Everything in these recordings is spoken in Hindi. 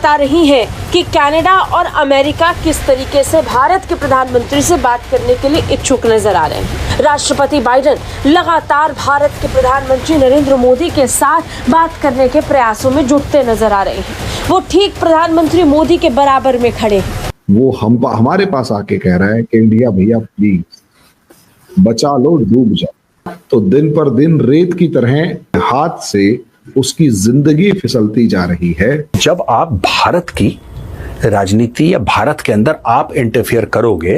बता रही हैं कि कनाडा और अमेरिका किस तरीके से भारत के प्रधानमंत्री से बात करने के लिए इच्छुक नजर आ रहे हैं। राष्ट्रपति बाइडेन लगातार भारत के प्रधानमंत्री नरेंद्र मोदी के साथ बात करने के प्रयासों में जुटते नजर आ रहे हैं। वो ठीक प्रधानमंत्री मोदी के बराबर में खड़े हैं। वो हमारे पास आके कह रहा है कि इंडिया भैया प्लीज बचा लो, डूब जाओ। तो दिन पर दिन रेत की तरह हाथ से उसकी जिंदगी फिसलती जा रही है। जब आप भारत की राजनीति या भारत के अंदर आप इंटरफियर करोगे,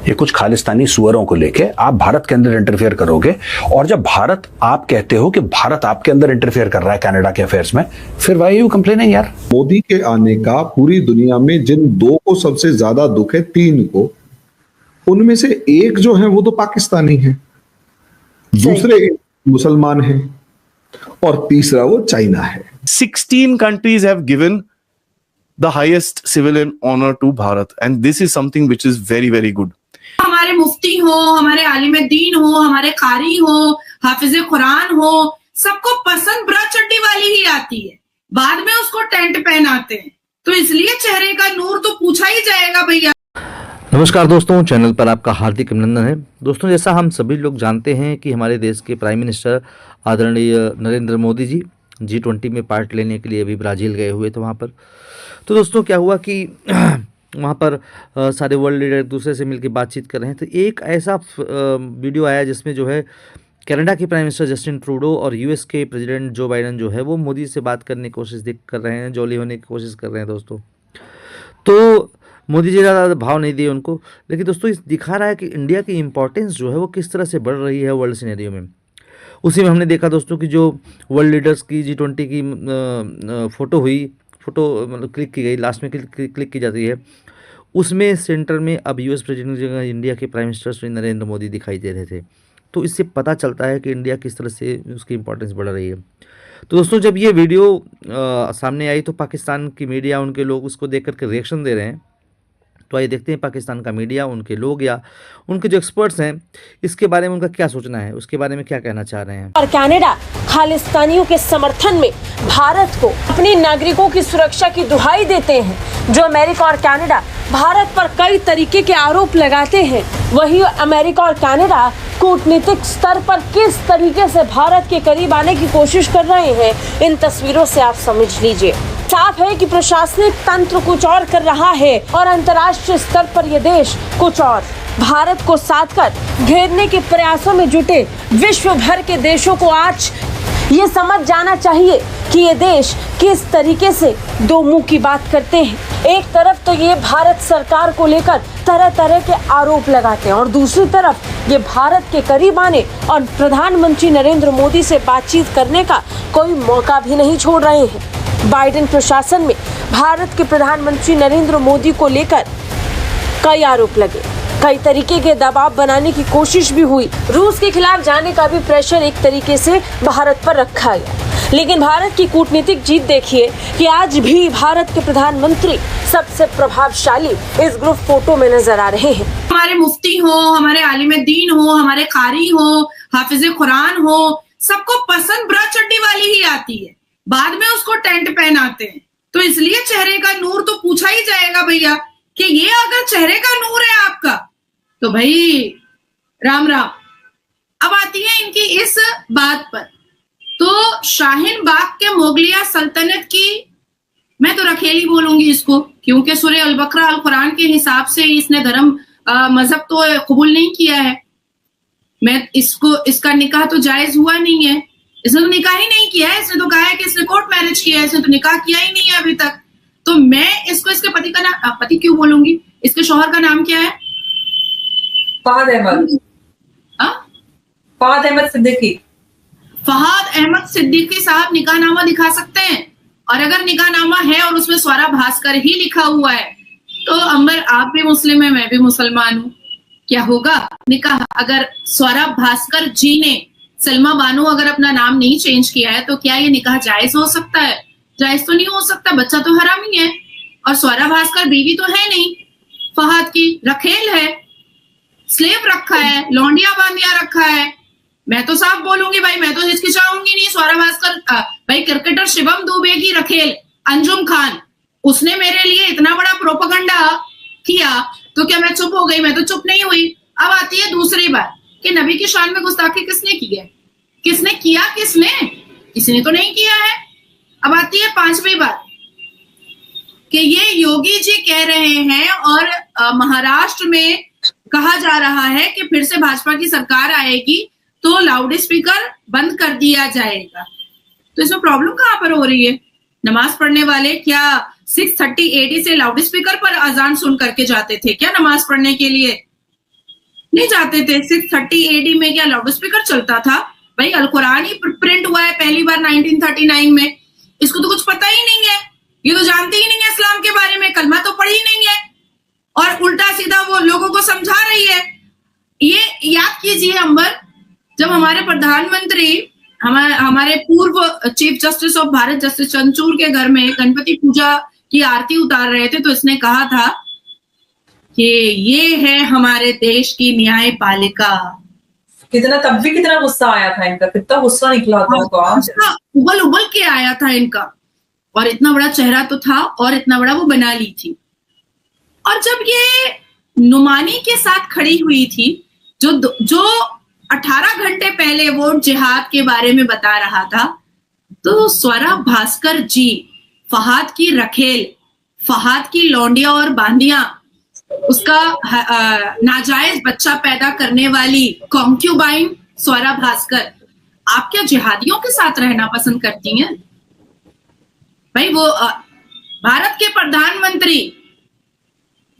ये कुछ खालिस्तानी सुअरों को लेके आप भारत के अंदर इंटरफियर करोगे, और जब भारत आप कहते हो कि भारत आपके अंदर इंटरफियर कर रहा है कनाडा के अफेयर्स में, फिर वाई यू कंप्लेनिंग यार? मोदी के आने का पूरी दुनिया में जिन दो को सबसे ज्यादा दुख है, तीन को, उनमें से एक जो है वो तो पाकिस्तानी है, दूसरे मुसलमान हैं, और तीसरा वो चाइना है। 16 countries have given the highest civilian honor to Bharat, and this is something which is very, very good. हमारे मुफ्ती हो, हमारे आलिम दीन हो, हमारे कारी हो, हाफिज कुरान हो, सबको पसंद ब्रा चड्डी वाली ही आती है, बाद में उसको टेंट पहनाते हैं। तो इसलिए चेहरे का नूर तो पूछा ही जाएगा भैया। नमस्कार दोस्तों, चैनल पर आपका हार्दिक अभिनंदन है। दोस्तों, जैसा हम सभी लोग जानते हैं कि हमारे देश के प्राइम मिनिस्टर आदरणीय नरेंद्र मोदी जी G20 में पार्ट लेने के लिए अभी ब्राज़ील गए हुए थे वहाँ पर। तो दोस्तों, क्या हुआ कि वहाँ पर सारे वर्ल्ड लीडर एक दूसरे से मिलकर बातचीत कर रहे हैं। तो एक ऐसा वीडियो आया जिसमें जो है कनाडा के प्राइम मिनिस्टर जस्टिन ट्रूडो और US के प्रेसिडेंट जो बाइडेन जो है वो मोदी से बात करने की कोशिश कर रहे हैं, जॉली होने की कोशिश कर रहे हैं दोस्तों। तो मोदी जी ज़्यादा भाव नहीं दिए उनको, लेकिन दोस्तों इस दिखा रहा है कि इंडिया की इम्पोर्टेंस जो है वो किस तरह से बढ़ रही है वर्ल्ड सिनेरियो में। उसी में हमने देखा दोस्तों कि जो वर्ल्ड लीडर्स की G20 की फ़ोटो मतलब क्लिक की गई, लास्ट में क्लिक की जाती है, उसमें सेंटर में अब US प्रेसिडेंट की जगह इंडिया के प्राइम मिनिस्टर श्री नरेंद्र मोदी दिखाई दे रहे थे। तो इससे पता चलता है कि इंडिया किस तरह से उसकी इम्पोर्टेंस बढ़ रही है। तो दोस्तों, जब ये वीडियो सामने आई तो पाकिस्तान की मीडिया, उनके लोग उसको देख करके रिएक्शन दे रहे हैं। तो आइए देखते हैं पाकिस्तान का मीडिया, उनके लोग या उनके जो एक्सपर्ट्स हैं, इसके बारे में उनका क्या सोचना है, उसके बारे में क्या कहना चाह रहे हैं। और कनाडा खालिस्तानियों के समर्थन में भारत को अपने नागरिकों की सुरक्षा की दुहाई देते हैं। जो अमेरिका और कनाडा भारत पर कई तरीके के आरोप लगाते हैं, वही अमेरिका और कनाडा कूटनीतिक स्तर पर किस तरीके से भारत के करीब आने की कोशिश कर रहे हैं, इन तस्वीरों से आप समझ लीजिए। साफ है कि प्रशासनिक तंत्र कुछ और कर रहा है और अंतर्राष्ट्रीय स्तर पर यह देश कुछ और। भारत को साथ कर घेरने के प्रयासों में जुटे विश्व भर के देशों को आज ये समझ जाना चाहिए कि ये देश किस तरीके से दो मुंह की बात करते हैं। एक तरफ तो ये भारत सरकार को लेकर तरह तरह के आरोप लगाते हैं और दूसरी तरफ ये भारत के करीब आने और प्रधानमंत्री नरेंद्र मोदी से बातचीत करने का कोई मौका भी नहीं छोड़ रहे हैं। बाइडेन प्रशासन में भारत के प्रधानमंत्री नरेंद्र मोदी को लेकर कई आरोप लगे, कई तरीके के दबाव बनाने की कोशिश भी हुई, रूस के खिलाफ जाने का भी प्रेशर एक तरीके से भारत पर रखा गया। लेकिन भारत की कूटनीतिक जीत देखिए कि आज भी भारत के प्रधानमंत्री सबसे प्रभावशाली इस ग्रुप फोटो में नजर आ रहे हैं। हमारे मुफ्ती हो, हमारे आलिम दीन हो, हमारे कारी हो, हाफिज कुरान हो, सबको पसंद ब्रा चड्डी वाली ही आती है, बाद में उसको टेंट पहनाते हैं। तो इसलिए चेहरे का नूर तो पूछा ही जाएगा भैया कि ये अगर चेहरे का नूर है आपका, तो भाई राम राम। अब आती है इनकी इस बात पर, तो शाहीन बाग के मोगलिया सल्तनत की, मैं तो रखेली बोलूंगी इसको, क्योंकि सूरह अल बकरा अल कुरान के हिसाब से इसने धर्म मजहब तो कबूल नहीं किया है। मैं इसका निकाह तो जायज हुआ नहीं है, इसने तो निकाह ही नहीं किया है, इसने तो कहा है कि इसने कोर्ट मैरिज किया है, इसने तो निकाह किया ही नहीं है अभी तक। तो मैं इसको इसके पति का नाम, पति क्यों बोलूंगी, इसके शौहर का नाम क्या है? फहद अहमद। फहद अहमद सिद्दीकी। फहद अहमद सिद्दीकी साहब निकाहनामा दिखा सकते हैं, और अगर निकाहनामा है और उसमें स्वरा भास्कर ही लिखा हुआ है, तो अंबर आप भी मुस्लिम है, मैं भी मुसलमान हूं, क्या होगा निकाह? अगर स्वरा भास्कर जी ने, सलमा बानो अगर अपना नाम नहीं चेंज किया है, तो क्या ये निकाह जायज हो सकता है? जायज तो नहीं हो सकता, बच्चा तो हरामी है, और स्वरा भास्कर बीवी तो है नहीं फहद की, रखेल है, स्लेव रखा है, लौंडिया बांधिया रखा है। मैं तो साफ बोलूंगी भाई, मैं तो हिचकिचाऊंगी नहीं। स्वरा भास्कर भाई क्रिकेटर शिवम दुबे की रखेल, अंजुम खान, उसने मेरे लिए इतना बड़ा प्रोपेगेंडा किया तो क्या मैं चुप हो गई? मैं तो चुप नहीं हुई। अब आती है दूसरी बात कि नबी की शान में गुस्ताखी किसने की है? किसने किया? किसी ने तो नहीं किया है। अब आती है पांचवी बात कि ये योगी जी कह रहे हैं और महाराष्ट्र में कहा जा रहा है कि फिर से भाजपा की सरकार आएगी तो लाउड स्पीकर बंद कर दिया जाएगा। तो इसमें प्रॉब्लम कहां पर हो रही है? नमाज पढ़ने वाले क्या 630 AD से लाउड स्पीकर पर अजान सुन करके जाते थे क्या नमाज पढ़ने के लिए? नहीं जाते थे। 630 AD में क्या लाउड स्पीकर चलता था? भाई अल कुरान ही प्रिंट हुआ है पहली बार 1939 में। इसको तो कुछ पता ही नहीं है, ये तो जानते ही नहीं है इस्लाम के बारे में, कलमा तो पढ़ी ही नहीं है और उल्टा सीधा वो लोगों को समझा रही है। ये याद कीजिए अंबर, जब हमारे प्रधानमंत्री हमारे पूर्व chief justice of Bharat justice Chandrachud के घर में गणपति पूजा की आरती उतार रहे थे तो इसने कहा था कि ये है हमारे देश की न्यायपालिका। कितना तब भी कितना गुस्सा आया था इनका, कितना गुस्सा निकला था उनको आज। उबल उबल के आया था इनका, और इतना बड़ा चेहरा तो था और इतना बड़ा वो बना ली थी। और जब ये नुमानी के साथ खड़ी हुई थी जो 18 घंटे पहले वो जिहाद के बारे में बता रहा था, तो स्वरा भास्कर जी, फहाद की रखेल, फहाद की लौंडिया और बांदियां, उसका नाजायज बच्चा पैदा करने वाली कॉन्क्यूबाइन स्वरा भास्कर, आप क्या जिहादियों के साथ रहना पसंद करती हैं? भाई वो भारत के प्रधानमंत्री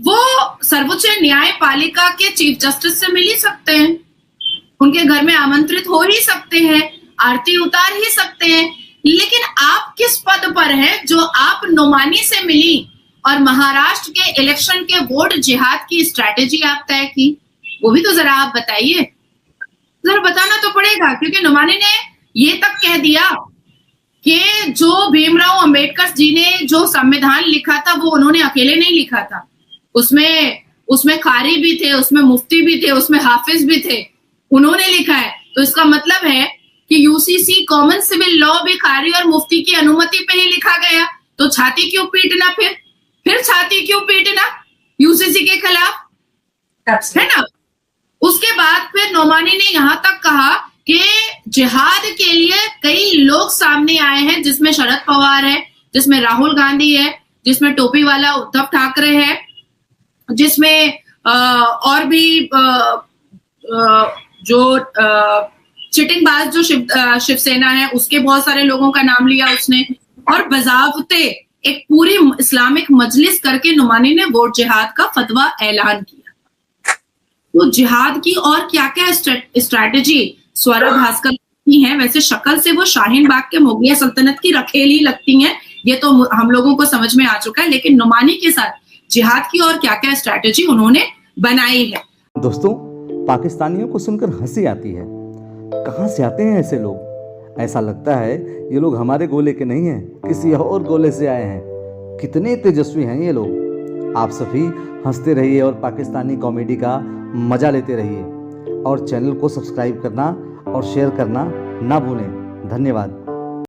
वो सर्वोच्च न्यायपालिका के चीफ जस्टिस से मिल ही सकते हैं, उनके घर में आमंत्रित हो ही सकते हैं, आरती उतार ही सकते हैं, लेकिन आप किस पद पर हैं जो आप नुमानी से मिली और महाराष्ट्र के इलेक्शन के वोट जिहाद की स्ट्रैटेजी आप तय की? वो भी तो जरा आप बताइए, जरा बताना तो पड़ेगा, क्योंकि नुमानी ने ये तक कह दिया कि जो भीमराव अंबेडकर जी ने जो संविधान लिखा था वो उन्होंने अकेले नहीं लिखा था, उसमें कारी भी थे, उसमें मुफ्ती भी थे, उसमें हाफिज भी थे, उन्होंने लिखा है। तो इसका मतलब है कि यूसीसी कॉमन सिविल लॉ भी कारी और मुफ्ती की अनुमति पे ही लिखा गया, तो छाती क्यों पीटना? फिर छाती क्यों पीटना यूसीसी के खिलाफ, है ना? उसके बाद फिर नोमानी ने यहां तक कहा कि जिहाद के लिए कई लोग सामने आए हैं, जिसमें शरद पवार है, जिसमें राहुल गांधी है, जिसमें टोपी वाला उद्धव ठाकरे है, जिसमें और भी जो चिटिंगबाज जो शिवसेना है उसके बहुत सारे लोगों का नाम लिया उसने, और बजावते एक पूरी इस्लामिक मजलिस करके नुमानी ने वोट जिहाद का फतवा ऐलान किया। तो जिहाद की और क्या क्या स्ट्रैटेजी स्वरा भास्कर की है, वैसे शक्ल से वो शाहीन बाग के मुगलिया सल्तनत की रखेली लगती हैं, ये तो हम लोगों को समझ में आ चुका है, लेकिन नुमानी के साथ जिहाद की और क्या क्या स्ट्रैटेजी उन्होंने बनाई है। दोस्तों, पाकिस्तानियों को सुनकर हंसी आती है। कहाँ से आते हैं ऐसे लोग? ऐसा लगता है ये लोग हमारे गोले के नहीं हैं, किसी और गोले से आए हैं। कितने तेजस्वी हैं ये लोग। आप सभी हंसते रहिए और पाकिस्तानी कॉमेडी का मजा लेते रहिए, और चैनल को सब्सक्राइब करना और शेयर करना ना भूलें। धन्यवाद।